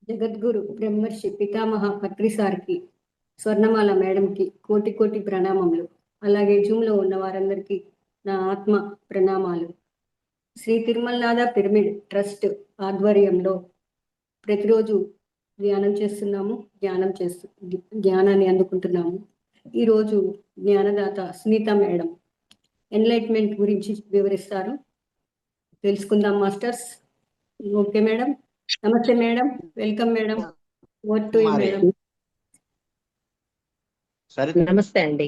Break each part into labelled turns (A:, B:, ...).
A: జగద్గురు బ్రహ్మర్షి పితామహ పత్రి సార్కి, స్వర్ణమాల మేడంకి కోటి కోటి ప్రణామములు. అలాగే జూమ్లో ఉన్న వారందరికీ నా ఆత్మ ప్రణామాలు. శ్రీ తిరుమలనాథ పిరమిడ్ ట్రస్ట్ ఆధ్వర్యంలో ప్రతిరోజు ధ్యానం చేస్తున్నాము, జ్ఞానాన్ని అందుకుంటున్నాము. ఈరోజు జ్ఞానదాత సునీత మేడం ఎన్లైట్మెంట్ గురించి వివరిస్తారు. తెలుసుకుందాం మాస్టర్స్. Okay madam. నమస్తే మేడం. Welcome madam. Over to you madam.
B: సరే,
C: నమస్తే అండి.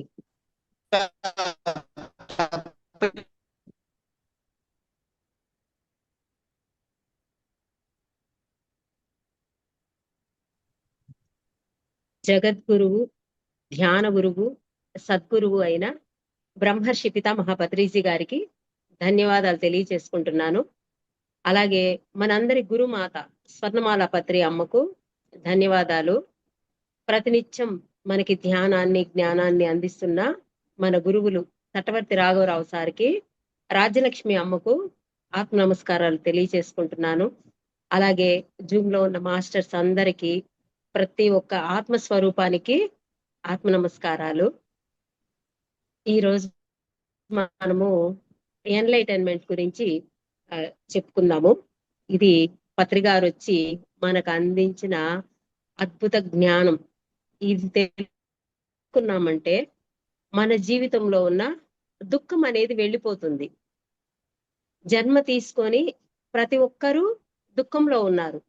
C: జగద్గురువు, ధ్యాన గురువు, సద్గురువు అయిన బ్రహ్మర్షి పితామహ పత్రిజీ గారికి ధన్యవాదాలు తెలియజేసుకుంటున్నాను. అలాగే మనందరి గురుమాత స్వర్ణమాల పత్రి అమ్మకు ధన్యవాదాలు. ప్రతినిత్యం మనకి ధ్యానాన్ని, జ్ఞానాన్ని అందిస్తున్న మన గురువులు తటవర్తి రాఘవరావు సార్కి, రాజ్యలక్ష్మి అమ్మకు ఆత్మ నమస్కారాలు తెలియజేసుకుంటున్నాను. అలాగే జూమ్ లో ఉన్న మాస్టర్స్ అందరికీ, ప్రతి ఒక్క ఆత్మస్వరూపానికి ఆత్మ నమస్కారాలు. ఈరోజు మనము ఎన్లైటన్మెంట్ గురించి చెప్పుకుందాము. ఇది పత్రిగారు వచ్చి మనకు అందించిన అద్భుత జ్ఞానం. ఇది తెలుసుకున్నామంటే మన జీవితంలో ఉన్న దుఃఖం అనేది వెళ్ళిపోతుంది. జన్మ తీసుకొని ప్రతి ఒక్కరూ దుఃఖంలో ఉన్నారు.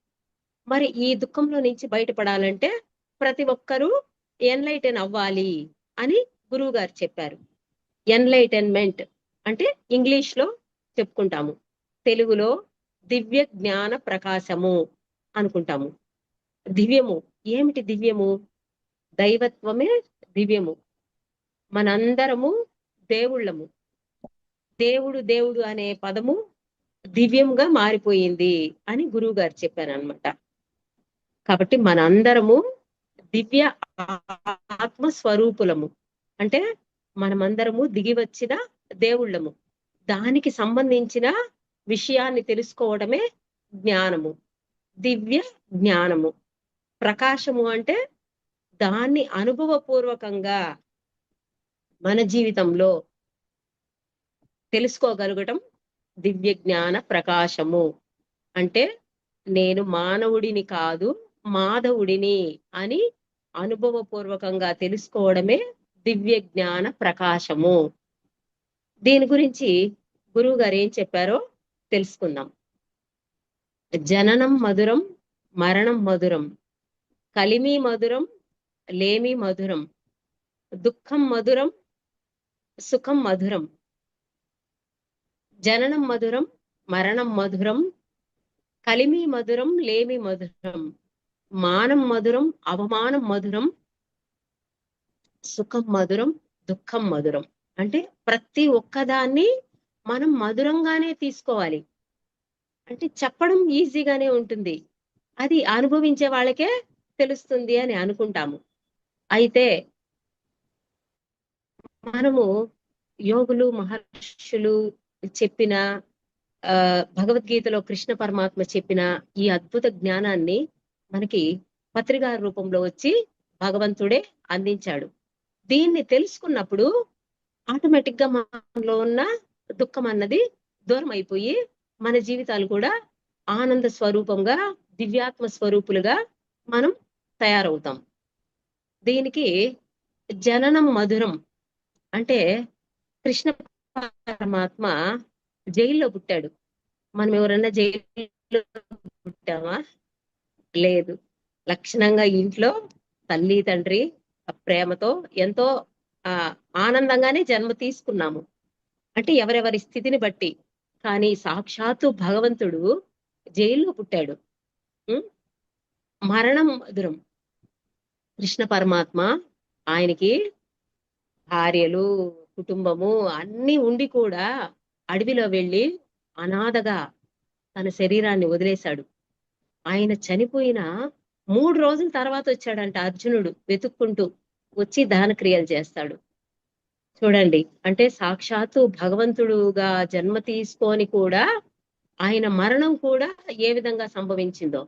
C: మరి ఈ దుఃఖంలో నుంచి బయటపడాలంటే ప్రతి ఒక్కరూ ఎన్లైటన్ అవ్వాలి అని గురువు గారు చెప్పారు. ఎన్లైటన్మెంట్ అంటే ఇంగ్లీష్ లో చెప్పుకుంటాము, తెలుగులో దివ్య జ్ఞాన ప్రకాశము అనుకుంటాము. దివ్యము ఏమిటి? దివ్యము దైవత్వమే దివ్యము. మనందరము దేవుళ్ళము. దేవుడు దేవుడు అనే పదము దివ్యంగా మారిపోయింది అని గురువు గారు చెప్పారు అనమాట. కాబట్టి మనందరము దివ్య ఆత్మస్వరూపులము. అంటే మనమందరము దిగి వచ్చిన దేవుళ్ళము. దానికి సంబంధించిన విషయాన్ని తెలుసుకోవడమే జ్ఞానము, దివ్య జ్ఞానము. ప్రకాశము అంటే దాన్ని అనుభవపూర్వకంగా మన జీవితంలో తెలుసుకోగలగటం దివ్య జ్ఞాన ప్రకాశము. అంటే నేను మానవుడిని కాదు, మాధవుడిని అని అనుభవపూర్వకంగా తెలుసుకోవడమే దివ్య జ్ఞాన ప్రకాశము. దీని గురించి గురువు గారు ఏం చెప్పారో తెలుసుకుందాం. జననం మధురం, మరణం మధురం, కలిమి మధురం, లేమి మధురం, దుఃఖం మధురం, సుఖం మధురం. జననం మధురం, మరణం మధురం, కలిమి మధురం, లేమి మధురం, మానం మధురం, అవమానం మధురం, సుఖం మధురం, దుఃఖం మధురం. అంటే ప్రతి ఒక్కదాన్ని మనం మధురంగానే తీసుకోవాలి. అంటే చెప్పడం ఈజీగానే ఉంటుంది, అది అనుభవించే వాళ్ళకే తెలుస్తుంది అని అనుకుంటాము. అయితే మనము యోగులు, మహర్షులు చెప్పిన భగవద్గీతలో కృష్ణ పరమాత్మ చెప్పిన ఈ అద్భుత జ్ఞానాన్ని మనకి పత్రికా రూపంలో వచ్చి భగవంతుడే అందించాడు. దీన్ని తెలుసుకున్నప్పుడు ఆటోమేటిక్ గా మనలో ఉన్న దుఃఖం అన్నది దూరం అయిపోయి మన జీవితాలు కూడా ఆనంద స్వరూపంగా, దివ్యాత్మ స్వరూపులుగా మనం తయారవుతాం. దీనికి జననం మధురం అంటే కృష్ణ పరమాత్మ జైల్లో పుట్టాడు. మనం ఎవరన్నా జైల్లో పుట్టామా? లేదు. లక్షణంగా ఇంట్లో తల్లి తండ్రి ప్రేమతో ఎంతో ఆనందంగానే జన్మ తీసుకున్నాము. అంటే ఎవరెవరి స్థితిని బట్టి. కానీ సాక్షాత్తు భగవంతుడు జైల్లో పుట్టాడు. మరణం మధురం. కృష్ణ పరమాత్మ ఆయనకి భార్యలు, కుటుంబము అన్ని ఉండి కూడా అడవిలో వెళ్ళి అనాథగా తన శరీరాన్ని వదిలేశాడు. ఆయన చనిపోయిన 3 రోజుల తర్వాత వచ్చాడంట అర్జునుడు వెతుక్కుంటూ వచ్చి దాన క్రియలు చేస్తాడు. చూడండి, అంటే సాక్షాత్తు భగవంతుడుగా జన్మ తీసుకొని కూడా ఆయన మరణం కూడా ఏ విధంగా సంభవించిందో.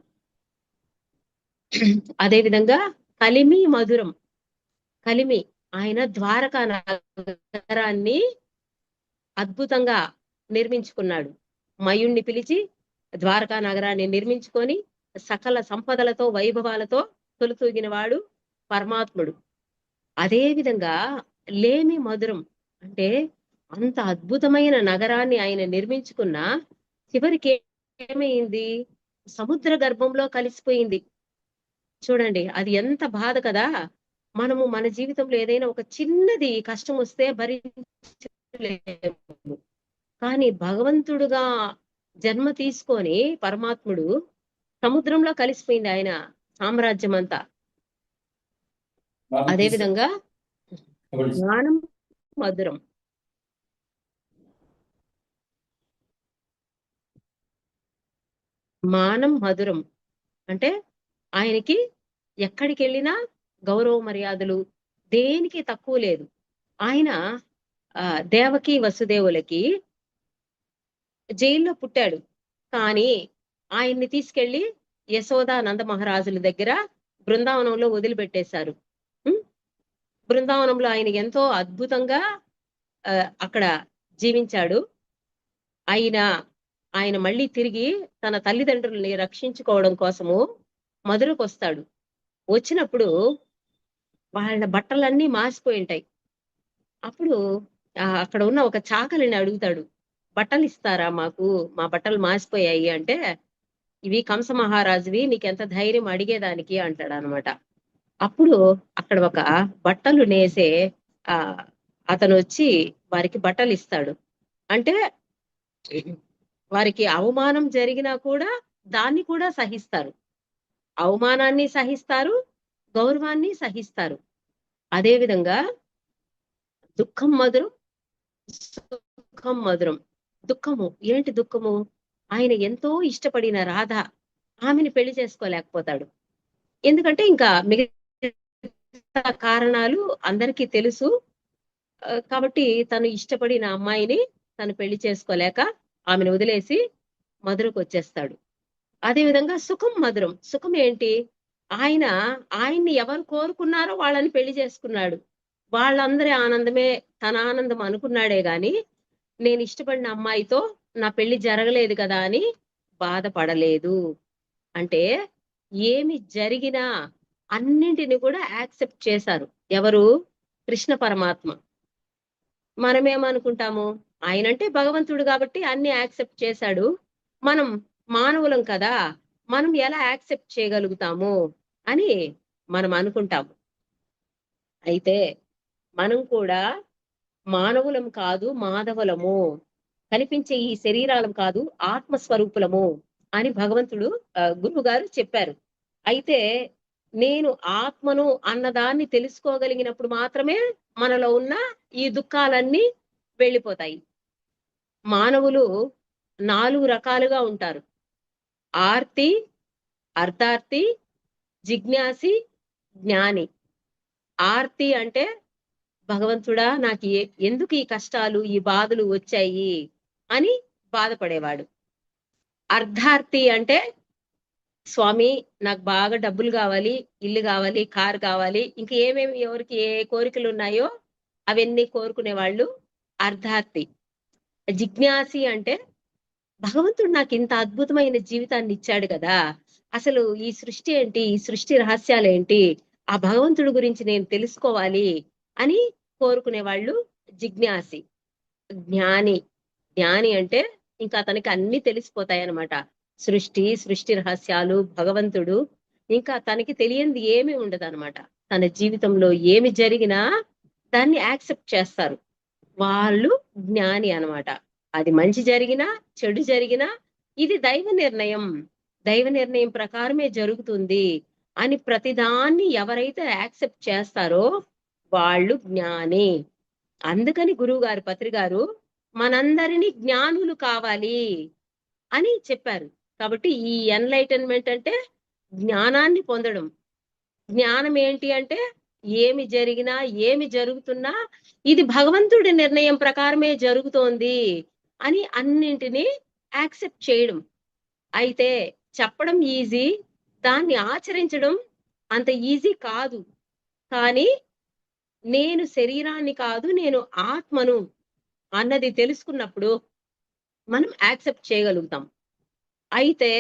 C: అదే విధంగా కలిమి మధురం. కలిమి ఆయన ద్వారకా నగరాన్ని అద్భుతంగా నిర్మించుకున్నాడు. మయుణ్ణి పిలిచి ద్వారకా నగరాన్ని నిర్మించుకొని సకల సంపదలతో వైభవాలతో తొలుతూగిన వాడు పరమాత్ముడు. అదే విధంగా లేమి మధురం అంటే అంత అద్భుతమైన నగరాన్ని ఆయన నిర్మించుకున్న చివరికి ఏమైంది? సముద్ర గర్భంలో కలిసిపోయింది. చూడండి, అది ఎంత బాధ కదా. మనము మన జీవితంలో ఏదైనా ఒక చిన్నది కష్టం వస్తే భరించలేము, కానీ భగవంతుడుగా జన్మ తీసుకొని పరమాత్ముడు సముద్రంలో కలిసిపోయింది ఆయన సామ్రాజ్యం అంతా. అదే విధంగా జ్ఞానం మధురం. మానం మధురం అంటే ఆయనకి ఎక్కడికి వెళ్ళినా గౌరవ మర్యాదలు, దేనికి తక్కువ లేదు. ఆయన దేవకి వసుదేవులకి జైల్లో పుట్టాడు, కానీ ఆయన్ని తీసుకెళ్లి యశోద నంద మహారాజుల దగ్గర బృందావనంలో వదిలిపెట్టేశారు. బృందావనంలో ఆయన ఎంతో అద్భుతంగా అక్కడ జీవించాడు. ఆయన మళ్ళీ తిరిగి తన తల్లిదండ్రుల్ని రక్షించుకోవడం కోసము మధురకు వస్తాడు. వచ్చినప్పుడు వాళ్ళ బట్టలన్నీ మాసిపోయి ఉంటాయి. అప్పుడు అక్కడ ఉన్న ఒక చాకలిని అడుగుతాడు, బట్టలు ఇస్తారా మాకు, మా బట్టలు మాసిపోయాయి అంటే, ఇవి కంస మహారాజువి, నీకెంత ధైర్యం అడిగేదానికి అంటాడు అనమాట. అప్పుడు అక్కడ ఒక బట్టలు నేసే అతను వచ్చి వారికి బట్టలు ఇస్తాడు. అంటే వారికి అవమానం జరిగినా కూడా దాన్ని కూడా సహిస్తారు. అవమానాన్ని సహిస్తారు, గౌరవాన్ని సహిస్తారు. అదే విధంగా దుఃఖం మధురం, సుఖం మధురం. దుఃఖము ఏంటి? దుఃఖము ఆయన ఎంతో ఇష్టపడిన రాధ, ఆమెని పెళ్లి చేసుకోలేకపోతాడు. ఎందుకంటే ఇంకా మిగతా కారణాలు అందరికీ తెలుసు. కాబట్టి తను ఇష్టపడిన అమ్మాయిని తను పెళ్లి చేసుకోలేక ఆమెను వదిలేసి మధురకు వచ్చేస్తాడు. అదే విధంగా సుఖం మధురం. సుఖం ఏంటి? ఆయన్ని ఎవరు కోరుకున్నారో వాళ్ళని పెళ్లి చేసుకున్నాడు. వాళ్ళందరి ఆనందమే తన ఆనందం అనుకున్నాడే గాని, నేను ఇష్టపడిన అమ్మాయితో నా పెళ్లి జరగలేదు కదా అని బాధపడలేదు. అంటే ఏమి జరిగినా అన్నింటిని కూడా యాక్సెప్ట్ చేశారు. ఎవరు? కృష్ణ పరమాత్మ. మనమేమనుకుంటాము, ఆయనంటే భగవంతుడు కాబట్టి అన్ని యాక్సెప్ట్ చేశాడు, మనం మానవులం కదా, మనం ఎలా యాక్సెప్ట్ చేయగలుగుతాము అని మనం అనుకుంటాము. అయితే మనం కూడా మానవులం కాదు, మాధవులము, కనిపించే ఈ శరీరాలం కాదు, ఆత్మస్వరూపులము అని భగవంతుడు గురువు గారు చెప్పారు. అయితే నేను ఆత్మను అన్నదాన్ని తెలుసుకోగలిగినప్పుడు మాత్రమే మనలో ఉన్న ఈ దుఃఖాలన్నీ వెళ్ళిపోతాయి. మానవులు 4 రకాలుగా ఉంటారు: ఆర్తి, అర్థార్థి, జిజ్ఞాసి, జ్ఞాని. ఆర్తి అంటే భగవంతుడా నాకు ఎందుకు ఈ కష్టాలు, ఈ బాధలు వచ్చాయి అని బాధపడేవాడు. అర్థార్థి అంటే, స్వామి నాకు బాగా డబ్బులు కావాలి, ఇల్లు కావాలి, కారు కావాలి, ఇంక ఏమేమి ఎవరికి ఏ కోరికలు ఉన్నాయో అవన్నీ కోరుకునే వాళ్ళు అర్థార్థి. జిజ్ఞాసి అంటే, భగవంతుడు నాకు ఇంత అద్భుతమైన జీవితాన్ని ఇచ్చాడు కదా, అసలు ఈ సృష్టి ఏంటి, ఈ సృష్టి రహస్యాలు ఏంటి, ఆ భగవంతుడి గురించి నేను తెలుసుకోవాలి అని కోరుకునే వాళ్ళు జిజ్ఞాసి. జ్ఞాని. జ్ఞాని అంటే ఇంకా అతనికి అన్ని తెలిసిపోతాయి అన్నమాట. సృష్టి రహస్యాలు, భగవంతుడు, ఇంకా తనకి తెలియంది ఏమీ ఉండదు అనమాట. తన జీవితంలో ఏమి జరిగినా దాన్ని యాక్సెప్ట్ చేస్తారు. వాళ్ళు జ్ఞాని అన్నమాట. అది మంచి జరిగినా చెడు జరిగినా ఇది దైవ నిర్ణయం, దైవ నిర్ణయం ప్రకారమే జరుగుతుంది అని ప్రతిదాన్ని ఎవరైతే యాక్సెప్ట్ చేస్తారో వాళ్ళు జ్ఞాని. అందుకని గురువు గారు, పత్రి గారు మనందరినీ జ్ఞానులు కావాలి అని చెప్పారు. కాబట్టి ఈ ఎన్లైటన్మెంట్ అంటే జ్ఞానాన్ని పొందడం. జ్ఞానం ఏంటి అంటే, ఏమి జరిగినా ఏమి జరుగుతున్నా ఇది భగవంతుడి నిర్ణయం ప్రకారమే జరుగుతోంది అని అన్నింటినీ యాక్సెప్ట్ చేయడం. అయితే చెప్పడం ఈజీ, దాన్ని ఆచరించడం అంత ఈజీ కాదు. కానీ నేను శరీరాన్ని కాదు, నేను ఆత్మను అన్నది తెలుసుకున్నప్పుడు మనం యాక్సెప్ట్ చేయగలుగుతాం. అయితే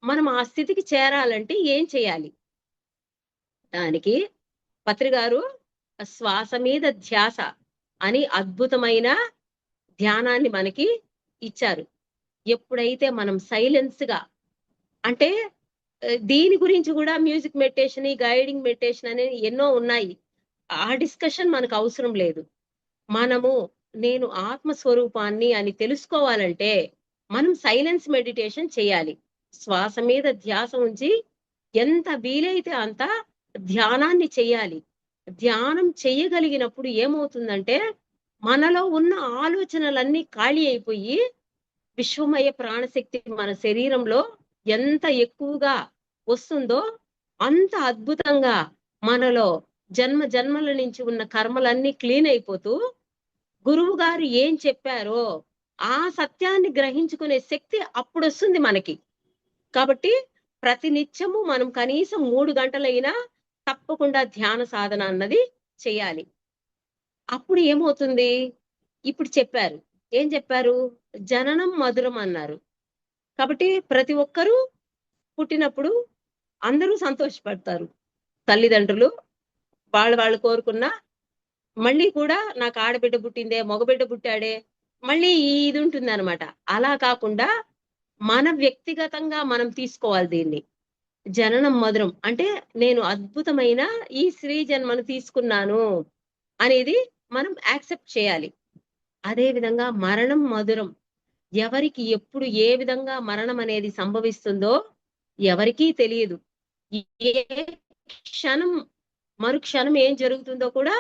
C: మనం ఆ స్థితికి చేరాలంటే ఏం చేయాలి? దానికి పత్రి గారు శ్వాస మీద ధ్యాస అని అద్భుతమైన ధ్యానాన్ని మనకి ఇచ్చారు. ఎప్పుడైతే మనం సైలెన్స్ గా, అంటే దీని గురించి కూడా మ్యూజిక్ మెడిటేషన్, గైడింగ్ మెడిటేషన్ అనేది ఎన్నో ఉన్నాయి. ఆ డిస్కషన్ మనకు అవసరం లేదు. మనము నేను ఆత్మస్వరూపాన్ని అని తెలుసుకోవాలంటే మనం సైలెన్స్ మెడిటేషన్ చేయాలి. శ్వాస మీద ధ్యాస ఉంచి ఎంత వీలైతే అంత ధ్యానాన్ని చెయ్యాలి. ధ్యానం చెయ్యగలిగినప్పుడు ఏమవుతుందంటే మనలో ఉన్న ఆలోచనలన్నీ ఖాళీ అయిపోయి విశ్వమయ ప్రాణశక్తి మన శరీరంలో ఎంత ఎక్కువగా వస్తుందో అంత అద్భుతంగా మనలో జన్మ జన్మల నుంచి ఉన్న కర్మలన్నీ క్లీన్ అయిపోతూ గురువు గారు ఏం చెప్పారో ఆ సత్యాన్ని గ్రహించుకునే శక్తి అప్పుడు వస్తుంది మనకి. కాబట్టి ప్రతి నిత్యము మనం కనీసం 3 గంటలైనా తప్పకుండా ధ్యాన సాధన అన్నది చేయాలి. అప్పుడు ఏమవుతుంది? ఇప్పుడు చెప్పారు. ఏం చెప్పారు? జననం మధురం అన్నారు. కాబట్టి ప్రతి ఒక్కరూ పుట్టినప్పుడు అందరూ సంతోషపడతారు. తల్లిదండ్రులు వాళ్ళు కోరుకున్న మళ్ళీ కూడా నాకు ఆడబిడ్డ పుట్టిందే, మగబిడ్డ పుట్టాడే, మళ్ళీ ఇది ఉంటుంది అనమాట. అలా కాకుండా మన వ్యక్తిగతంగా మనం తీసుకోవాలి దీన్ని. జననం మధురం అంటే నేను అద్భుతమైన ఈ స్త్రీ జన్మను తీసుకున్నాను అనేది మనం యాక్సెప్ట్ చేయాలి. అదే విధంగా మరణం మధురం. ఎవరికి ఎప్పుడు ఏ విధంగా మరణం అనేది సంభవిస్తుందో ఎవరికీ తెలియదు. ఏ క్షణం మరుక్షణం ఏం జరుగుతుందో కూడా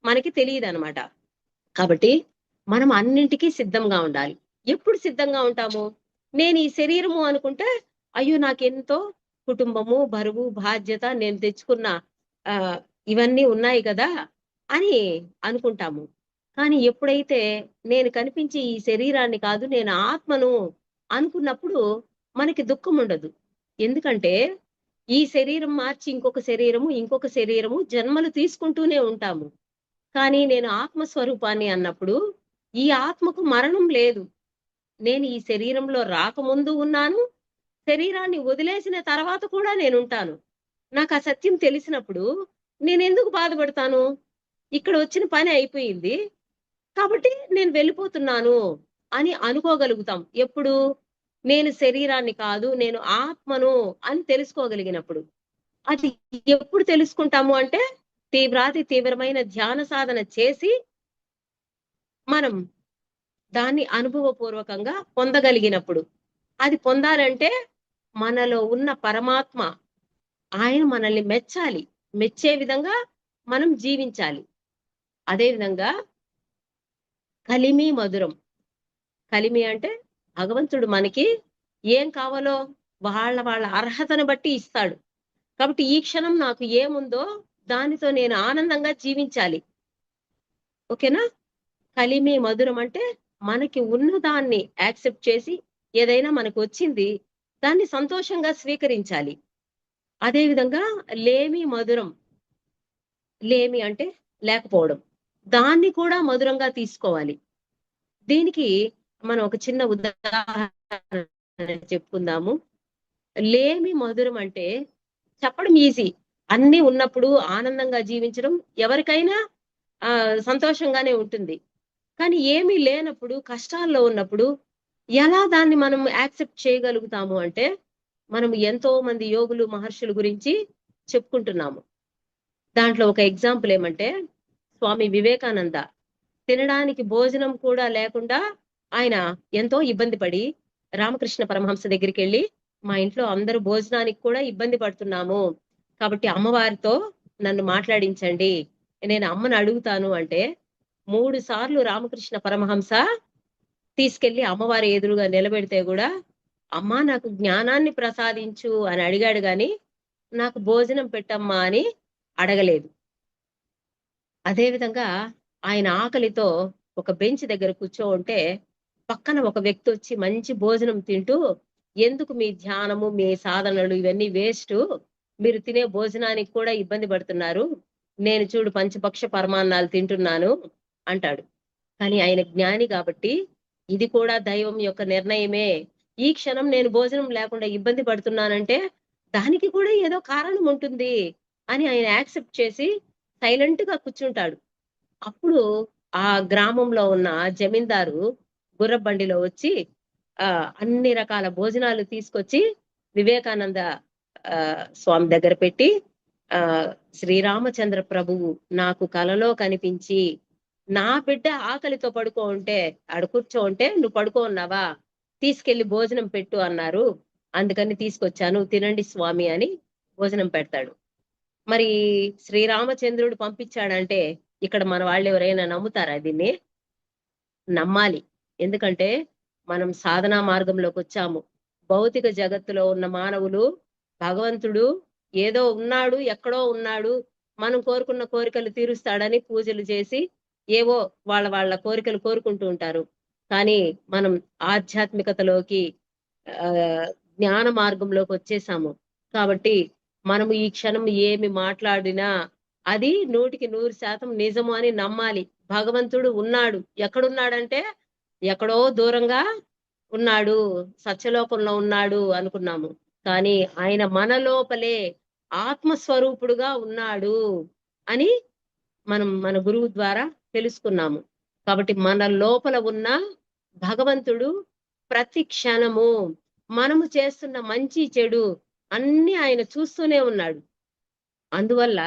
C: మనకి తెలియదు అనమాట. కాబట్టి మనం అన్నింటికీ సిద్ధంగా ఉండాలి. ఎప్పుడు సిద్ధంగా ఉంటాము? నేను ఈ శరీరము అనుకుంటే అయ్యో నాకెంతో కుటుంబము, బరువు, బాధ్యత, నేను తెచ్చుకున్న ఆ ఇవన్నీ ఉన్నాయి కదా అని అనుకుంటాము. కానీ ఎప్పుడైతే నేను కనిపించి ఈ శరీరాన్ని కాదు నేను ఆత్మను అనుకున్నప్పుడు మనకి దుఃఖం ఉండదు. ఎందుకంటే ఈ శరీరం మార్చి ఇంకొక శరీరము జన్మలు తీసుకుంటూనే ఉంటాము. కానీ నేను ఆత్మస్వరూపాన్ని అన్నప్పుడు ఈ ఆత్మకు మరణం లేదు. నేను ఈ శరీరంలో రాకముందు ఉన్నాను, శరీరాన్ని వదిలేసిన తర్వాత కూడా నేనుంటాను. నాకు ఆ సత్యం తెలిసినప్పుడు నేనెందుకు బాధపడతాను? ఇక్కడ వచ్చిన పని అయిపోయింది కాబట్టి నేను వెళ్ళిపోతున్నాను అని అనుకోగలుగుతాం. ఎప్పుడు? నేను శరీరాన్ని కాదు నేను ఆత్మను అని తెలుసుకోగలిగినప్పుడు. అది ఎప్పుడు తెలుసుకుంటాము అంటే తీవ్రమైన ధ్యాన సాధన చేసి మనం దాన్ని అనుభవపూర్వకంగా పొందగలిగినప్పుడు. అది పొందాలంటే మనలో ఉన్న పరమాత్మ ఆయన మనల్ని మెచ్చాలి. మెచ్చే విధంగా మనం జీవించాలి. అదే విధంగా కలిమి మధురం. కలిమి అంటే భగవంతుడు మనకి ఏం కావాలో వాళ్ళ అర్హతను బట్టి ఇస్తాడు. కాబట్టి ఈ క్షణం నాకు ఏముందో దానితో నేను ఆనందంగా జీవించాలి. ఓకేనా? కలిమి మధురం అంటే మనకి ఉన్నదాన్ని యాక్సెప్ట్ చేసి ఏదైనా మనకు వచ్చింది దాన్ని సంతోషంగా స్వీకరించాలి. అదే విధంగా లేమి మధురం. లేమి అంటే లేకపోవడం. దాన్ని కూడా మధురంగా తీసుకోవాలి. దీనికి మనం ఒక చిన్న ఉదాహరణ చెప్పుకుందాము. లేమి మధురం అంటే చెప్పడం ఈజీ. అన్ని ఉన్నప్పుడు ఆనందంగా జీవించడం ఎవరికైనా సంతోషంగానే ఉంటుంది. కానీ ఏమీ లేనప్పుడు, కష్టాల్లో ఉన్నప్పుడు ఎలా దాన్ని మనం యాక్సెప్ట్ చేయగలుగుతాము అంటే మనం ఎంతో మంది యోగులు, మహర్షుల గురించి చెప్పుకుంటున్నాము. దాంట్లో ఒక ఎగ్జాంపుల్ ఏమంటే స్వామి వివేకానంద తినడానికి భోజనం కూడా లేకుండా ఆయన ఎంతో ఇబ్బంది పడి రామకృష్ణ పరమహంస దగ్గరికి వెళ్ళి మా ఇంట్లో అందరూ భోజనానికి కూడా ఇబ్బంది పడుతున్నాము కాబట్టి అమ్మవారితో నన్ను మాట్లాడించండి, నేను అమ్మను అడుగుతాను అంటే 3 సార్లు రామకృష్ణ పరమహంస తీసుకెళ్లి అమ్మవారి ఎదురుగా నిలబెడితే కూడా అమ్మా నాకు జ్ఞానాన్ని ప్రసాదించు అని అడిగాడు గాని నాకు భోజనం పెట్టమ్మా అని అడగలేదు. అదే విధంగా ఆయన ఆకలితో ఒక బెంచ్ దగ్గర కూర్చో ఉంటే పక్కన ఒక వ్యక్తి వచ్చి మంచి భోజనం తింటూ ఎందుకు మీ ధ్యానము మీ సాధనలు ఇవన్నీ వేస్ట్, మీరు తినే భోజనానికి కూడా ఇబ్బంది పడుతున్నారు, నేను చూడు పంచపక్ష పరమాన్నాలు తింటున్నాను అంటాడు. కానీ ఆయన జ్ఞాని కాబట్టి ఇది కూడా దైవం యొక్క నిర్ణయమే, ఈ క్షణం నేను భోజనం లేకుండా ఇబ్బంది పడుతున్నానంటే దానికి కూడా ఏదో కారణం ఉంటుంది అని ఆయన యాక్సెప్ట్ చేసి సైలెంట్ గా కూర్చుంటాడు. అప్పుడు ఆ గ్రామంలో ఉన్న జమీందారు గుర్రబండిలో వచ్చి అన్ని రకాల భోజనాలు తీసుకొచ్చి వివేకానంద స్వామి దగ్గర పెట్టి, శ్రీరామచంద్ర ప్రభువు నాకు కలలో కనిపించి నా బిడ్డ ఆకలితో పడుకో ఉంటే ఆడ కూర్చో ఉంటే నువ్వు పడుకో ఉన్నావా, తీసుకెళ్లి భోజనం పెట్టు అన్నారు, అందుకని తీసుకొచ్చాను, తినండి స్వామి అని భోజనం పెడతాడు. మరి శ్రీరామచంద్రుడు పంపించాడంటే ఇక్కడ మన వాళ్ళు ఎవరైనా నమ్ముతారా? దీన్ని నమ్మాలి. ఎందుకంటే మనం సాధనా మార్గంలోకి వచ్చాము. భౌతిక జగత్తులో ఉన్న మానవులు భగవంతుడు ఏదో ఉన్నాడు, ఎక్కడో ఉన్నాడు, మనం కోరుకున్న కోరికలు తీరుస్తాడని పూజలు చేసి ఏవో వాళ్ళ కోరికలు కోరుకుంటూ ఉంటారు. కానీ మనం ఆధ్యాత్మికతలోకి జ్ఞాన మార్గంలోకి వచ్చేసాము కాబట్టి మనము ఈ క్షణం ఏమి మాట్లాడినా అది 100% నిజము అని నమ్మాలి. భగవంతుడు ఉన్నాడు, ఎక్కడున్నాడంటే ఎక్కడో దూరంగా ఉన్నాడు, సత్యలోకంలో ఉన్నాడు అనుకున్నాము. కానీ ఆయన మన లోపలే ఆత్మస్వరూపుడుగా ఉన్నాడు అని మనం మన గురువు ద్వారా తెలుసుకున్నాము. కాబట్టి మన లోపల ఉన్న భగవంతుడు ప్రతి క్షణము మనము చేస్తున్న మంచి చెడు అన్ని ఆయన చూస్తూనే ఉన్నాడు. అందువల్ల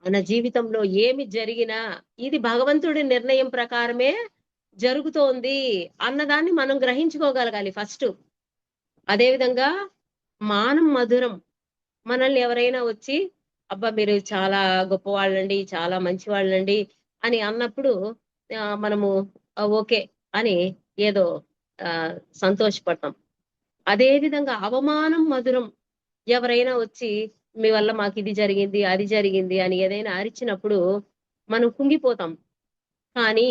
C: మన జీవితంలో ఏమి జరిగినా ఇది భగవంతుడి నిర్ణయం ప్రకారమే జరుగుతోంది అన్నదాన్ని మనం గ్రహించుకోగలగాలి ఫస్ట్. అదేవిధంగా మానం మధురం. మనల్ని ఎవరైనా వచ్చి అబ్బా మీరు చాలా గొప్ప వాళ్ళండి, చాలా మంచి వాళ్ళండి అని అన్నప్పుడు మనము ఓకే అని ఏదో సంతోషపడతాం. అదే విధంగా అవమానం మధురం. ఎవరైనా వచ్చి మీ వల్ల మాకు ఇది జరిగింది అది జరిగింది అని ఏదైనా అరిచినప్పుడు మనం కుంగిపోతాం. కానీ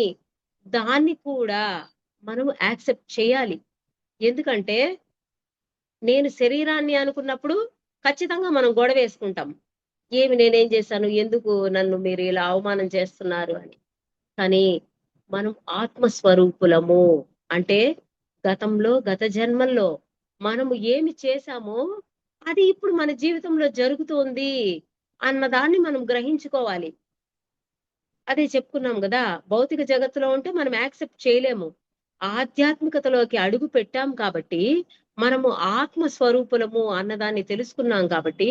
C: దాన్ని కూడా మనం యాక్సెప్ట్ చేయాలి. ఎందుకంటే నేను శరీరాన్ని అనుకున్నప్పుడు ఖచ్చితంగా మనం గొడవ వేసుకుంటాం. ఏమి నేనేం చేశాను, ఎందుకు నన్ను మీరు ఇలా అవమానం చేస్తున్నారు అని. కానీ మనం ఆత్మస్వరూపులము అంటే గతంలో గత జన్మల్లో మనము ఏమి చేశామో అది ఇప్పుడు మన జీవితంలో జరుగుతోంది అన్నదాన్ని మనం గ్రహించుకోవాలి. అదే చెప్పుకున్నాం కదా, భౌతిక జగత్తులో ఉంటే మనం యాక్సెప్ట్ చేయలేము. ఆధ్యాత్మికతలోకి అడుగు పెట్టాం కాబట్టి మనము ఆత్మస్వరూపులము అన్నదాన్ని తెలుసుకున్నాం కాబట్టి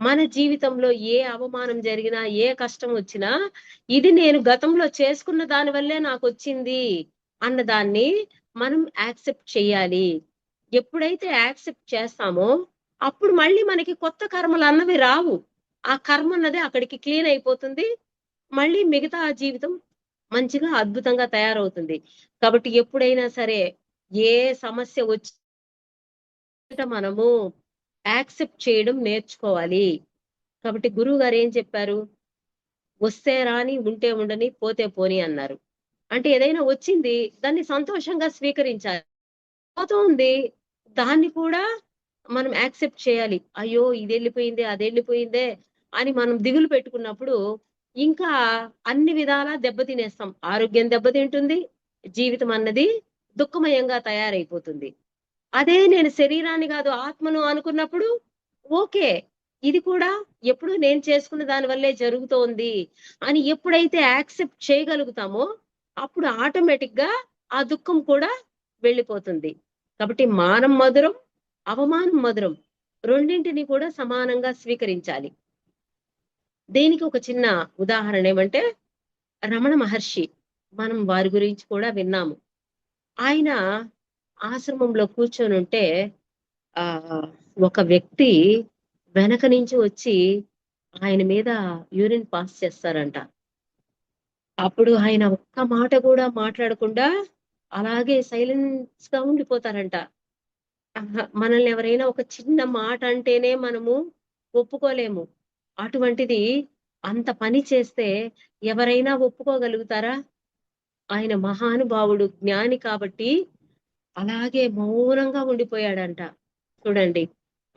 C: మన జీవితంలో ఏ అవమానం జరిగినా ఏ కష్టం వచ్చినా ఇది నేను గతంలో చేసుకున్న దాని వల్లే నాకు వచ్చింది అన్నదాన్ని మనం యాక్సెప్ట్ చేయాలి. ఎప్పుడైతే యాక్సెప్ట్ చేస్తామో అప్పుడు మళ్ళీ మనకి కొత్త కర్మలు అన్నవి రావు. ఆ కర్మ అన్నది అక్కడికి క్లీన్ అయిపోతుంది. మళ్ళీ మిగతా జీవితం మంచిగా అద్భుతంగా తయారవుతుంది. కాబట్టి ఎప్పుడైనా సరే ఏ సమస్య వచ్చి మనము యాక్సెప్ట్ చేయడం నేర్చుకోవాలి. కాబట్టి గురువు గారు ఏం చెప్పారు, వస్తే రాని ఉంటే ఉండని పోతే పోని అన్నారు. అంటే ఏదైనా వచ్చింది దాన్ని సంతోషంగా స్వీకరించాలి. పోతుంది దాన్ని కూడా మనం యాక్సెప్ట్ చేయాలి. అయ్యో ఇది వెళ్ళిపోయిందే అది వెళ్ళిపోయిందే అని మనం దిగులు పెట్టుకున్నప్పుడు ఇంకా అన్ని విధాలా దెబ్బతినేస్తాం. ఆరోగ్యం దెబ్బతింటుంది, జీవితం అన్నది దుఃఖమయంగా తయారైపోతుంది. అదే నేను శరీరాన్ని కాదు ఆత్మను అనుకున్నప్పుడు ఓకే ఇది కూడా ఎప్పుడు నేను చేసుకున్న దాని వల్లే జరుగుతోంది అని ఎప్పుడైతే యాక్సెప్ట్ చేయగలుగుతామో అప్పుడు ఆటోమేటిక్ గా ఆ దుఃఖం కూడా వెళ్ళిపోతుంది. కాబట్టి మానం మధురం, అవమానం మధురం, రెండింటిని కూడా సమానంగా స్వీకరించాలి. దీనికి ఒక చిన్న ఉదాహరణ ఏమంటే రమణ మహర్షి, మనం వారి గురించి కూడా విన్నాము. ఆయన ఆశ్రమంలో కూర్చొని ఉంటే ఒక వ్యక్తి వెనక నుంచి వచ్చి ఆయన మీద యూరిన్ పాస్ చేస్తారంట. అప్పుడు ఆయన ఒక్క మాట కూడా మాట్లాడకుండా అలాగే సైలెన్స్ గా ఉండిపోతారంట. మనల్ని ఎవరైనా ఒక చిన్న మాట అంటేనే మనము ఒప్పుకోలేము. అటువంటిది అంత పని చేస్తే ఎవరైనా ఒప్పుకోగలుగుతారా? ఆయన మహానుభావుడు, జ్ఞాని కాబట్టి అలాగే మౌనంగా ఉండిపోయాడంట. చూడండి,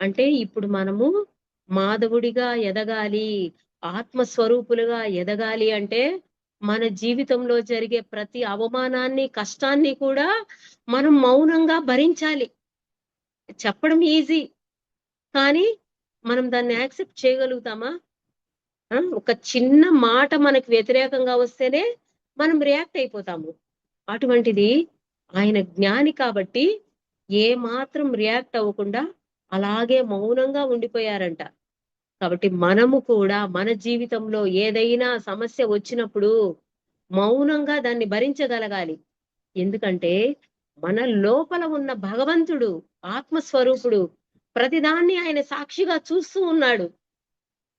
C: అంటే ఇప్పుడు మనము మాధవుడిగా ఎదగాలి, ఆత్మస్వరూపులుగా ఎదగాలి అంటే మన జీవితంలో జరిగే ప్రతి అవమానాన్ని, కష్టాన్ని కూడా మనం మౌనంగా భరించాలి. చెప్పడం ఈజీ, కానీ మనం దాన్ని యాక్సెప్ట్ చేయగలుగుతామా? ఒక చిన్న మాట మనకు వ్యతిరేకంగా వస్తేనే మనం రియాక్ట్ అయిపోతాము. అటువంటిది ఆయన జ్ఞాని కాబట్టి ఏ మాత్రం రియాక్ట్ అవ్వకుండా అలాగే మౌనంగా ఉండిపోయారంట. కాబట్టి మనము కూడా మన జీవితంలో ఏదైనా సమస్య వచ్చినప్పుడు మౌనంగా దాన్ని భరించగలగాలి. ఎందుకంటే మన లోపల ఉన్న భగవంతుడు, ఆత్మస్వరూపుడు ప్రతిదాన్ని ఆయన సాక్షిగా చూస్తూ ఉన్నాడు.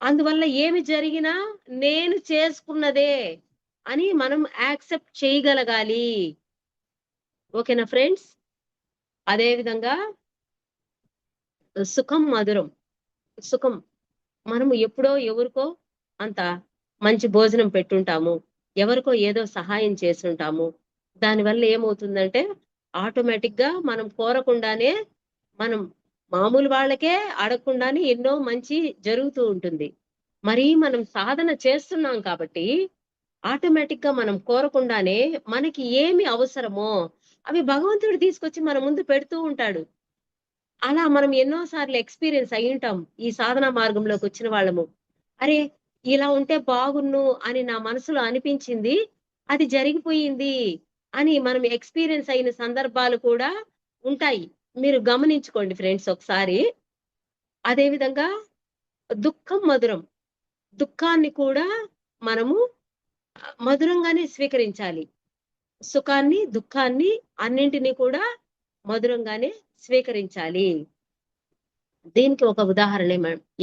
C: అందువల్ల ఏమి జరిగినా నేను చేసుకున్నదే అని మనం యాక్సెప్ట్ చేయగలగాలి. ఓకేనా ఫ్రెండ్స్? అదే విధంగా సుఖం మధురం. సుఖం, మనము ఎప్పుడో ఎవరికో అంత మంచి భోజనం పెట్టుంటాము, ఎవరికో ఏదో సహాయం చేస్తుంటాము. దానివల్ల ఏమవుతుందంటే ఆటోమేటిక్ గా మనం కోరకుండానే, మనం మామూలు వాళ్ళకే అడగకుండానే ఎన్నో మంచి జరుగుతూ ఉంటుంది. మరి మనం సాధన చేస్తున్నాం కాబట్టి ఆటోమేటిక్ గా మనం కోరకుండానే మనకి ఏమి అవసరమో అవి భగవంతుడు తీసుకొచ్చి మన ముందు పెడుతూ ఉంటాడు. అలా మనం ఎన్నో సార్లు ఎక్స్పీరియన్స్ అయి ఉంటాం ఈ సాధనా మార్గంలోకి వచ్చిన వాళ్ళము. అరే, ఇలా ఉంటే బాగున్ను అని నా మనసులో అనిపించింది, అది జరిగిపోయింది అని మనం ఎక్స్పీరియన్స్ అయిన సందర్భాలు కూడా ఉంటాయి. మీరు గమనించుకోండి ఫ్రెండ్స్ ఒకసారి. అదే విధంగా దుఃఖం మధురం. దుఃఖాన్ని కూడా మనము మధురంగానే స్వీకరించాలి. సుఖాన్ని, దుఃఖాన్ని అన్నింటినీ కూడా మధురంగానే స్వీకరించాలి. దీనికి ఒక ఉదాహరణ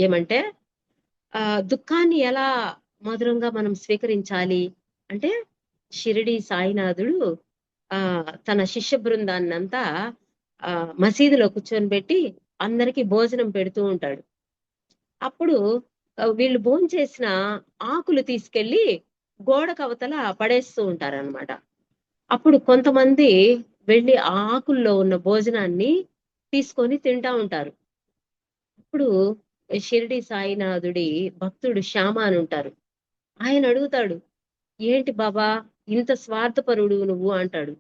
C: ఏమంటే దుఃఖాన్ని ఎలా మధురంగా మనం స్వీకరించాలి అంటే, షిరిడి సాయినాథుడు తన శిష్య బృందాన్ని అంతా మసీదులో కూర్చొని పెట్టి అందరికి భోజనం పెడుతూ ఉంటాడు. అప్పుడు వీళ్ళు భోంచేసిన ఆకులు తీసుకెళ్లి గోడ కవతల పడేస్తూ ఉంటారన్నమాట. అప్పుడు కొంతమంది వెళ్ళి ఆ ఆకుల్లో ఉన్న భోజనాన్ని తీసుకొని తింటా ఉంటారు. అప్పుడు షిరిడి సాయినాథుడి భక్తుడు శ్యామ అని ఉంటారు. ఆయన అడుగుతాడు, ఏంటి బాబా ఇంత స్వార్థపరుడు నువ్వు అంటాడు.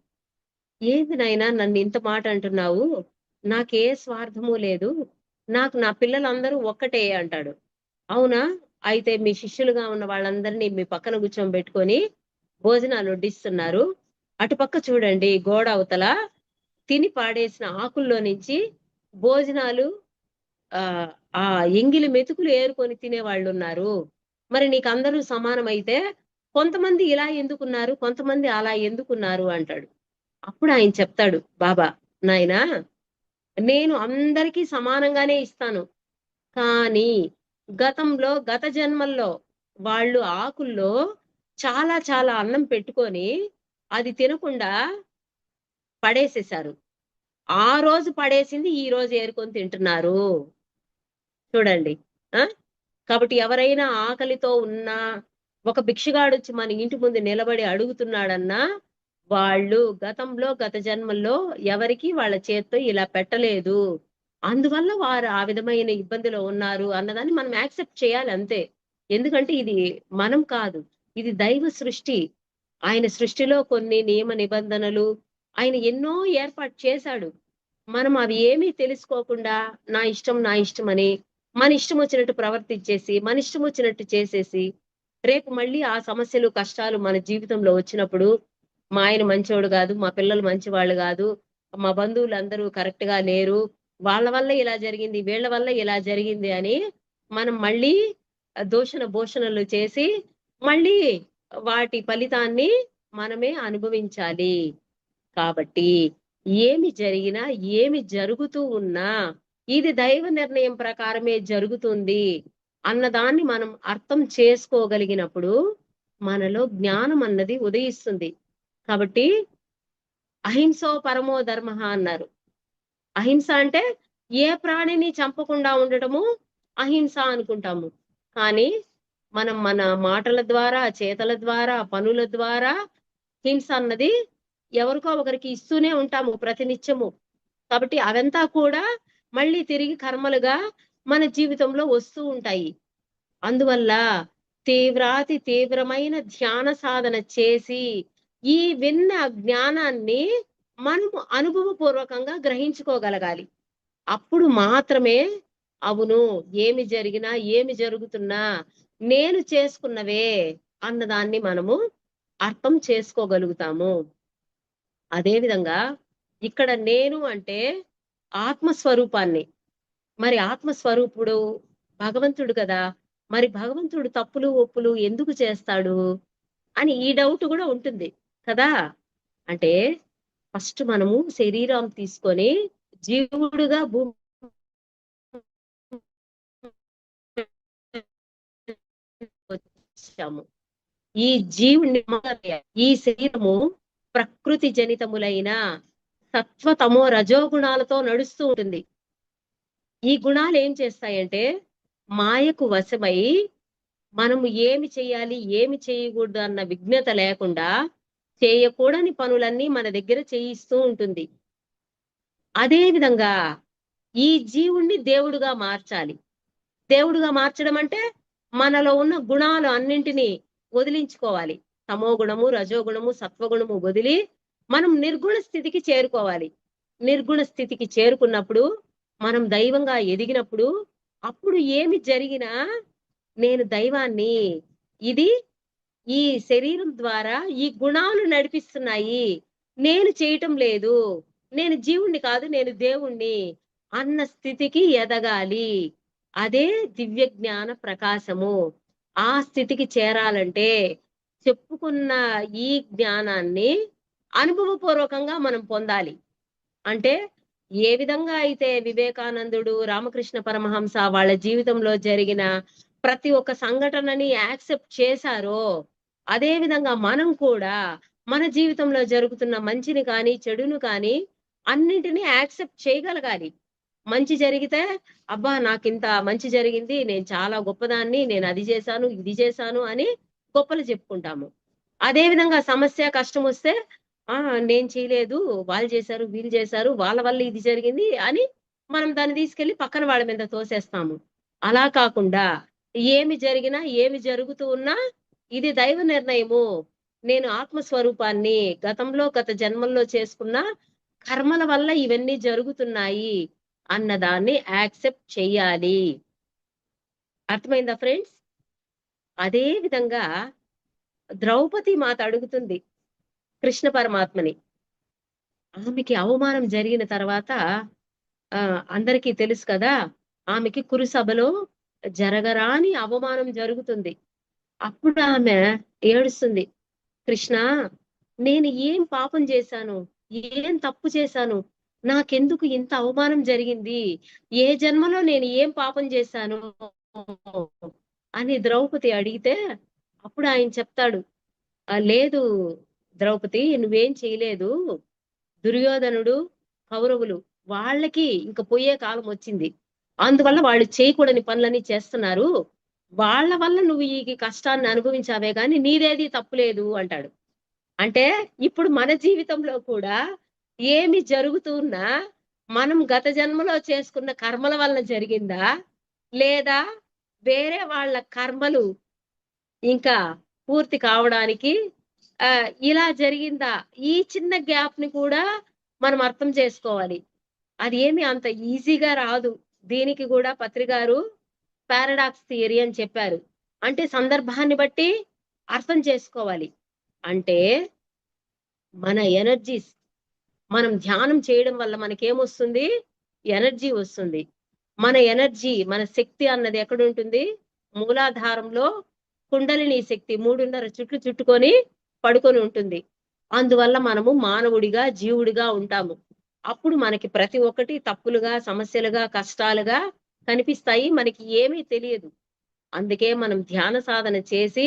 C: ఏంది నాయనా నన్ను ఇంత మాట అంటున్నావు, నాకే స్వార్థము లేదు, నాకు నా పిల్లలందరూ ఒక్కటే అంటాడు. అవునా, అయితే మీ శిష్యులుగా ఉన్న వాళ్ళందరినీ మీ పక్కన కూర్చోబెట్టుకొని భోజనాలు వడ్డిస్తున్నారు, అటుపక్క చూడండి గోడ అవతల తిని పాడేసిన ఆకుల్లో నుంచి భోజనాలు ఆ ఎంగిలి మెతుకులు ఏరుకొని తినే వాళ్ళు ఉన్నారు. మరి నీకు అందరూ సమానమైతే కొంతమంది ఇలా ఎందుకున్నారు, కొంతమంది అలా ఎందుకున్నారు అంటాడు. అప్పుడు ఆయన చెప్తాడు, బాబా నాయనా, నేను అందరికీ సమానంగానే ఇస్తాను, కానీ గతంలో గత జన్మల్లో వాళ్ళు ఆకుల్లో చాలా చాలా అన్నం పెట్టుకొని అది తినకుండా పడేసేశారు. ఆ రోజు పడేసింది ఈ రోజు ఏరుకొని తింటున్నారు. చూడండి. కాబట్టి ఎవరైనా ఆకలితో ఉన్నా, ఒక భిక్షగాడు వచ్చి మన ఇంటి ముందు నిలబడి అడుగుతున్నాడన్నా, వాళ్ళు గతంలో గత జన్మల్లో ఎవరికి వాళ్ళ చేత్తో ఇలా పెట్టలేదు, అందువల్ల వారు ఆ విధమైన ఇబ్బందిలో ఉన్నారు అన్నదాన్ని మనం యాక్సెప్ట్ చేయాలి అంతే. ఎందుకంటే ఇది మనం కాదు, ఇది దైవ సృష్టి. ఆయన సృష్టిలో కొన్ని నియమ నిబంధనలు ఆయన ఎన్నో ఏర్పాటు చేశాడు. మనం అవి ఏమీ తెలుసుకోకుండా నా ఇష్టం అని మన ఇష్టం వచ్చినట్టు ప్రవర్తించేసి, మన ఇష్టం వచ్చినట్టు చేసేసి, రేపు మళ్ళీ ఆ సమస్యలు, కష్టాలు మన జీవితంలో వచ్చినప్పుడు మా ఆయన మంచోడు కాదు, మా పిల్లలు మంచి వాళ్ళు కాదు, మా బంధువులు అందరూ కరెక్ట్ గా లేరు, వాళ్ళ వల్ల ఇలా జరిగింది, వీళ్ళ వల్ల ఇలా జరిగింది అని మనం మళ్ళీ దూషణ భూషణలు చేసి మళ్ళీ వాటి ఫలితాన్ని మనమే అనుభవించాలి. కాబట్టి ఏమి జరిగినా, ఏమి జరుగుతూ ఉన్నా ఇది దైవ నిర్ణయం ప్రకారమే జరుగుతుంది అన్నదాన్ని మనం అర్థం చేసుకోగలిగినప్పుడు మనలో జ్ఞానం అన్నది ఉదయిస్తుంది. కాబట్టి అహింసో పరమో ధర్మ అన్నారు. అహింస అంటే ఏ ప్రాణిని చంపకుండా ఉండటము అహింస అనుకుంటాము. కానీ మనం మన మాటల ద్వారా, చేతల ద్వారా, పనుల ద్వారా హింస అన్నది ఎవరికో ఒకరికి ఇస్తూనే ఉంటాము ప్రతినిత్యము. కాబట్టి అవంతా కూడా మళ్ళీ తిరిగి కర్మలుగా మన జీవితంలో వస్తూ ఉంటాయి. అందువల్ల తీవ్రమైన ధ్యాన సాధన చేసి ఈ విన్న జ్ఞానాన్ని మనము అనుభవపూర్వకంగా గ్రహించుకోగలగాలి. అప్పుడు మాత్రమే అవును, ఏమి జరిగినా ఏమి జరుగుతున్నా నేను చేసుకున్నవే అన్నదాన్ని మనము అర్థం చేసుకోగలుగుతాము. అదే విధంగా ఇక్కడ నేను అంటే ఆత్మస్వరూపాన్ని, మరి ఆత్మస్వరూపుడు భగవంతుడు కదా, మరి భగవంతుడు తప్పులు ఒప్పులు ఎందుకు చేస్తాడు అని ఈ డౌట్ కూడా ఉంటుంది కదా. అంటే ఫస్ట్ మనము శరీరం తీసుకొని జీవుడుగా భూమి వచ్చాము. ఈ జీవుని ఈ శరీరము ప్రకృతి జనితములైన సత్వతమో రజోగుణాలతో నడుస్తూ ఉంటుంది. ఈ గుణాలు ఏం చేస్తాయంటే మాయకు వశమై మనము ఏమి చేయాలి ఏమి చేయకూడదు అన్న విజ్ఞత లేకుండా చేయకూడని పనులన్నీ మన దగ్గర చేయిస్తూ ఉంటుంది. అదే విధంగా ఈ జీవుణ్ణి దేవుడుగా మార్చాలి. దేవుడుగా మార్చడం అంటే మనలో ఉన్న గుణాలు అన్నింటినీ వదిలించుకోవాలి. తమో గుణము, రజోగుణము, సత్వగుణము వదిలి మనం నిర్గుణ స్థితికి చేరుకోవాలి. నిర్గుణ స్థితికి చేరుకున్నప్పుడు, మనం దైవంగా ఎదిగినప్పుడు, అప్పుడు ఏమి జరిగినా నేను దైవాన్ని, ఇది ఈ శరీరం ద్వారా ఈ గుణాలు నడిపిస్తున్నాయి, నేను చేయటం లేదు, నేను జీవుణ్ణి కాదు నేను దేవుణ్ణి అన్న స్థితికి ఎదగాలి. అదే దివ్య జ్ఞాన ప్రకాశము. ఆ స్థితికి చేరాలంటే చెప్పుకున్న ఈ జ్ఞానాన్ని అనుభవపూర్వకంగా మనం పొందాలి. అంటే ఏ విధంగా అయితే వివేకానందుడు, రామకృష్ణ పరమహంస వాళ్ళ జీవితంలో జరిగిన ప్రతి ఒక్క సంఘటనని యాక్సెప్ట్ చేశారో, అదే విధంగా మనం కూడా మన జీవితంలో జరుగుతున్న మంచిని కానీ చెడును కానీ అన్నింటినీ యాక్సెప్ట్ చేయగలగాలి. మంచి జరిగితే అబ్బా నాకింత మంచి జరిగింది, నేను చాలా గొప్పదాన్ని, నేను అది చేశాను ఇది చేశాను అని గొప్పలు చెప్పుకుంటాము. అదే విధంగా సమస్య కష్టం వస్తే నేను చేయలేదు, వాళ్ళు చేశారు వీళ్ళు చేశారు, వాళ్ళ వల్ల ఇది జరిగింది అని మనం దాన్ని తీసుకెళ్లి పక్కన వాళ్ళ మీద తోసేస్తాము. అలా కాకుండా ఏమి జరిగినా ఏమి జరుగుతూ ఉన్నా ఇది దైవ నిర్ణయము, నేను ఆత్మస్వరూపాన్ని, గత జన్మల్లో చేసుకున్న కర్మల వల్ల ఇవన్నీ జరుగుతున్నాయి అన్నదాన్ని యాక్సెప్ట్ చెయ్యాలి. అర్థమైందా ఫ్రెండ్స్? అదే విధంగా ద్రౌపది మాత అడుగుతుంది కృష్ణ పరమాత్మని. ఆమెకి అవమానం జరిగిన తర్వాత అందరికీ తెలుసు కదా, ఆమెకి కురుసభలో జరగరాని అవమానం జరుగుతుంది. అప్పుడు ఆమె ఏడుస్తుంది, కృష్ణ నేను ఏం పాపం చేశాను, ఏం తప్పు చేశాను, నాకెందుకు ఇంత అవమానం జరిగింది, ఏ జన్మలో నేను ఏం పాపం చేశాను అని ద్రౌపది అడిగితే అప్పుడు ఆయన చెప్తాడు, లేదు ద్రౌపది నువ్వేం చేయలేదు, దుర్యోధనుడు, కౌరవులు వాళ్ళకి ఇంక పోయే కాలం వచ్చింది, అందువల్ల వాళ్ళు చేయకూడని పనులని చేస్తున్నారు, వాళ్ళ వల్ల నువ్వు ఈ కష్టాన్ని అనుభవించావే గాని నీదేది తప్పులేదు అంటాడు. అంటే ఇప్పుడు మన జీవితంలో కూడా ఏమి జరుగుతున్నా మనం గత జన్మలో చేసుకున్న కర్మల వల్ల జరిగిందా, లేదా వేరే వాళ్ళ కర్మలు ఇంకా పూర్తి కావడానికి ఇలా జరిగిందా, ఈ చిన్న గ్యాప్ ని కూడా మనం అర్థం చేసుకోవాలి. అది ఏమి అంత ఈజీగా రాదు. దీనికి కూడా పత్రికారు పారాడాక్స్ థియరీ అని చెప్పారు. అంటే సందర్భాన్ని బట్టి అర్థం చేసుకోవాలి. అంటే మన ఎనర్జీస్, మనం ధ్యానం చేయడం వల్ల మనకేమొస్తుంది, ఎనర్జీ వస్తుంది. మన ఎనర్జీ, మన శక్తి అన్నది ఎక్కడ ఉంటుంది, మూలాధారంలో కుండలిని శక్తి 3.5 చుట్లు చుట్టుకొని పడుకొని ఉంటుంది. అందువల్ల మనము మానవుడిగా జీవుడిగా ఉంటాము. అప్పుడు మనకి ప్రతి ఒక్కటి తప్పులుగా, సమస్యలుగా, కష్టాలుగా కనిపిస్తాయి, మనకి ఏమీ తెలియదు. అందుకే మనం ధ్యాన సాధన చేసి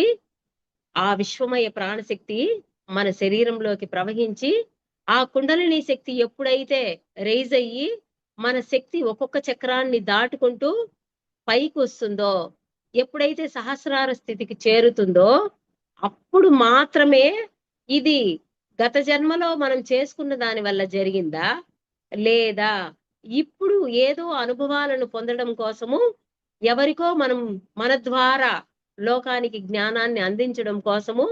C: ఆ విశ్వమయ ప్రాణశక్తి మన శరీరంలోకి ప్రవహించి ఆ కుండలిని శక్తి ఎప్పుడైతే రైజ్ అయ్యి మన శక్తి ఒక్కొక్క చక్రాన్ని దాటుకుంటూ పైకి వస్తుందో, ఎప్పుడైతే సహస్రార స్థితికి చేరుతుందో అప్పుడు మాత్రమే ఇది గత జన్మలో మనం చేసుకున్న దాని వల్ల జరిగిందా, లేదా ఇప్పుడు ఏదో అనుభవాలను పొందడం కోసము ఎవరికో మనం మన ద్వారా లోకానికి జ్ఞానాన్ని అందించడం కోసము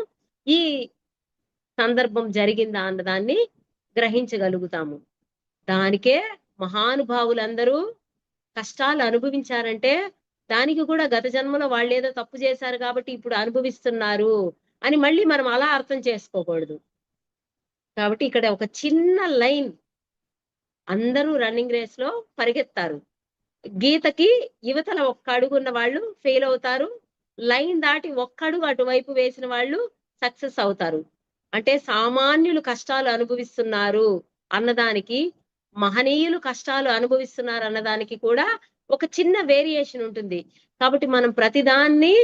C: ఈ సందర్భం జరిగిందా అన్నదాన్ని గ్రహించగలుగుతాము. దానికే మహానుభావులందరూ కష్టాలు అనుభవించారంటే దానికి కూడా గత జన్మలో వాళ్ళు ఏదో తప్పు చేశారు కాబట్టి ఇప్పుడు అనుభవిస్తున్నారు అని మళ్ళీ మనం అలా అర్థం చేసుకోకూడదు. కాబట్టి ఇక్కడ ఒక చిన్న లైన్, అందరూ రన్నింగ్ రేస్ లో పరిగెత్తారు, గీతకి యువతల ఒక్క అడుగున్న వాళ్ళు ఫెయిల్ అవుతారు, లైన్ దాటి ఒక్క అడుగు అటువైపు వేసిన వాళ్ళు సక్సెస్ అవుతారు. అంటే సామాన్యులు కష్టాలు అనుభవిస్తున్నారు అన్నదానికి, మహనీయులు కష్టాలు అనుభవిస్తున్నారు అన్నదానికి కూడా ఒక చిన్న వేరియేషన్ ఉంటుంది. కాబట్టి మనం ప్రతిదాన్ని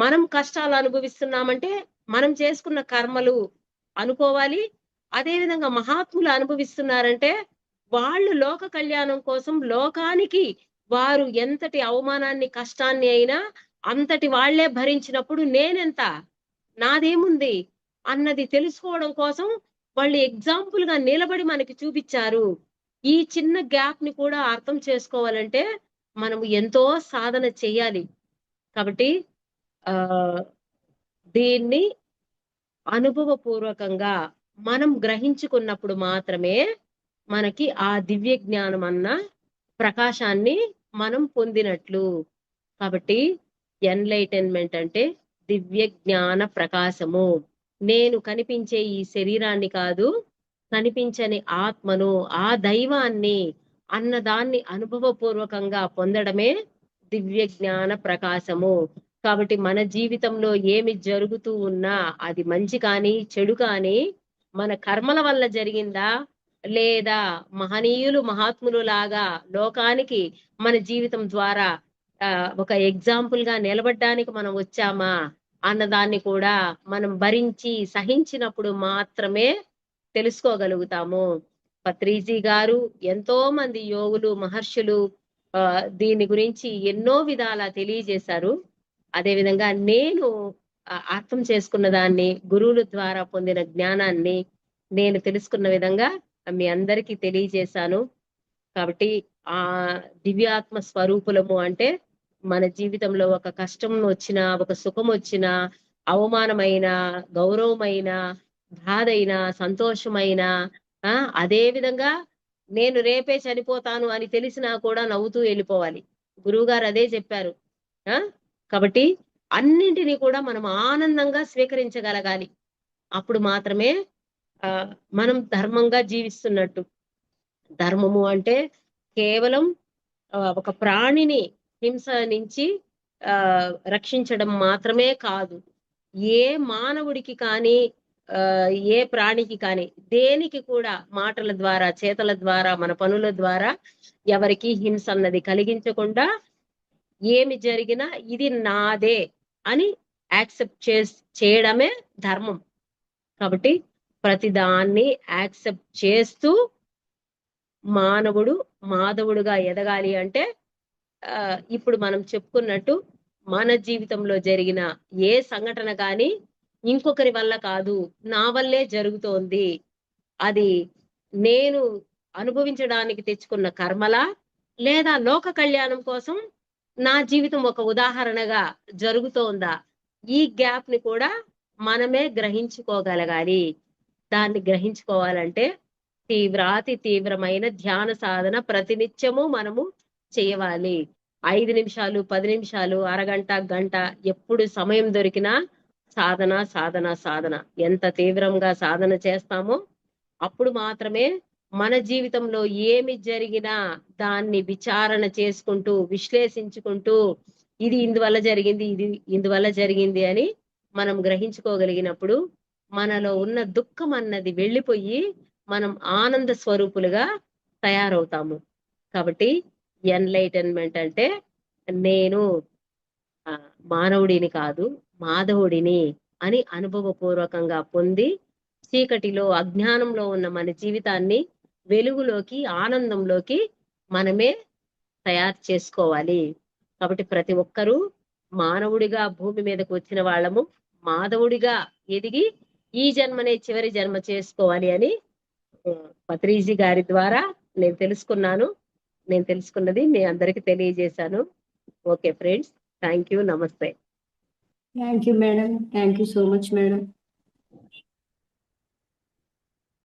C: మనం కష్టాలు అనుభవిస్తున్నామంటే మనం చేసుకున్న కర్మలు అనుకోవాలి. అదేవిధంగా మహాత్ములు అనుభవిస్తున్నారంటే వాళ్ళు లోక కళ్యాణం కోసం లోకానికి వారు ఎంతటి అవమానాన్ని కష్టాన్ని అయినా అంతటి వాళ్లే భరించినప్పుడు నేనెంత, నాదేముంది అన్నది తెలుసుకోవడం కోసం వాళ్ళు ఎగ్జాంపుల్ గా నిలబడి మనకి చూపించారు. ఈ చిన్న గ్యాప్ ని కూడా అర్థం చేసుకోవాలంటే మనము ఎంతో సాధన చేయాలి. కాబట్టి ఆ దీన్ని అనుభవపూర్వకంగా మనం గ్రహించుకున్నప్పుడు మాత్రమే మనకి ఆ దివ్య జ్ఞానం అన్న ప్రకాశాన్ని మనం పొందినట్లు. కాబట్టి ఎన్లైటన్మెంట్ అంటే దివ్య జ్ఞాన ప్రకాశము. నేను కనిపించే ఈ శరీరాన్ని కాదు, కనిపించని ఆత్మను, ఆ దైవాన్ని అన్నదాన్ని అనుభవపూర్వకంగా పొందడమే దివ్య జ్ఞాన ప్రకాశము. కాబట్టి మన జీవితంలో ఏమి జరుగుతూ ఉన్నా అది మంచి కానీ చెడు కానీ మన కర్మల వల్ల జరిగిందా, లేదా మహనీయులు మహాత్ములు లాగా లోకానికి మన జీవితం ద్వారా ఒక ఎగ్జాంపుల్ గా నిలబడడానికి మనం వచ్చామా అన్నదాన్ని కూడా మనం భరించి సహించినప్పుడు మాత్రమే తెలుసుకోగలుగుతాము. పత్రిజీ గారు, ఎంతో మంది యోగులు మహర్షులు దీని గురించి ఎన్నో విధాలా తెలియజేశారు. అదేవిధంగా నేను అర్థం చేసుకున్న దాన్ని, గురువుల ద్వారా పొందిన జ్ఞానాన్ని నేను తెలుసుకున్న విధంగా మీ అందరికీ తెలియజేశాను. కాబట్టి ఆ దివ్యాత్మ స్వరూపులము అంటే మన జీవితంలో ఒక కష్టం వచ్చినా, ఒక సుఖం వచ్చినా, అవమానమైన, గౌరవమైన, బాధైన, సంతోషమైన, అదే విధంగా నేను రేపే చనిపోతాను అని తెలిసినా కూడా నవ్వుతూ వెళ్ళిపోవాలి. గురువుగారు అదే చెప్పారు. కాబట్టి అన్నింటినీ కూడా మనం ఆనందంగా స్వీకరించగలగాలి. అప్పుడు మాత్రమే మనం ధర్మంగా జీవిస్తున్నట్టు. ధర్మము అంటే కేవలం ఒక ప్రాణిని హింస నుంచి రక్షించడం మాత్రమే కాదు. ఏ మానవుడికి కానీ ఏ ప్రాణికి కానీ దేనికి కూడా మాటల ద్వారా, చేతల ద్వారా, మన పనుల ద్వారా ఎవరికి హింస అన్నది కలిగించకుండా ఏమి జరిగినా ఇది నాదే అని యాక్సెప్ట్ చేయడమే ధర్మం. కాబట్టి ప్రతిదాన్ని యాక్సెప్ట్ చేస్తూ మానవుడు మాధవుడుగా ఎదగాలి అంటే ఇప్పుడు మనం చెప్పుకున్నట్టు మన జీవితంలో జరిగిన ఏ సంఘటన కానీ ఇంకొకరి వల్ల కాదు, నా వల్లే జరుగుతోంది. అది నేను అనుభవించడానికి తెచ్చుకున్న కర్మలా, లేదా లోక కళ్యాణం కోసం నా జీవితం ఒక ఉదాహరణగా జరుగుతోందా, ఈ గ్యాప్ ని కూడా మనమే గ్రహించుకోగలగాలి. దాన్ని గ్రహించుకోవాలంటే తీవ్రాతి తీవ్రమైన ధ్యాన సాధన ప్రతినిత్యము మనము చేయవాలి. 5 నిమిషాలు, 10 నిమిషాలు, అరగంట, గంట, ఎప్పుడు సమయం దొరికినా సాధన సాధన సాధన. ఎంత తీవ్రంగా సాధన చేస్తామో అప్పుడు మాత్రమే మన జీవితంలో ఏమి జరిగినా దాన్ని విచారణ చేసుకుంటూ, విశ్లేషించుకుంటూ, ఇది ఇందువల్ల జరిగింది, ఇది ఇందువల్ల జరిగింది అని మనం గ్రహించుకోగలిగినప్పుడు మనలో ఉన్న దుఃఖం అన్నది వెళ్ళిపోయి మనం ఆనంద స్వరూపులుగా తయారవుతాము. కాబట్టి ఎన్లైటన్మెంట్ అంటే నేను మానవుడిని కాదు, మాధవుడిని అని అనుభవపూర్వకంగా పొంది చీకటిలో, అజ్ఞానంలో ఉన్న మన జీవితాన్ని వెలుగులోకి, ఆనందంలోకి మనమే తయారు చేసుకోవాలి. కాబట్టి ప్రతి ఒక్కరూ మానవుడిగా భూమి మీదకు వచ్చిన వాళ్ళము, మాధవుడిగా ఎదిగి ఈ జన్మనే చివరి జన్మ చేసుకోవాలి అని పత్రిజీ గారి ద్వారా నేను తెలుసుకున్నాను. నేను తెలుసుకున్నది మీ అందరికి తెలియజేశాను. ఓకే ఫ్రెండ్స్, థ్యాంక్ యూ, నమస్తే.
A: Thank you madam, thank you so much madam.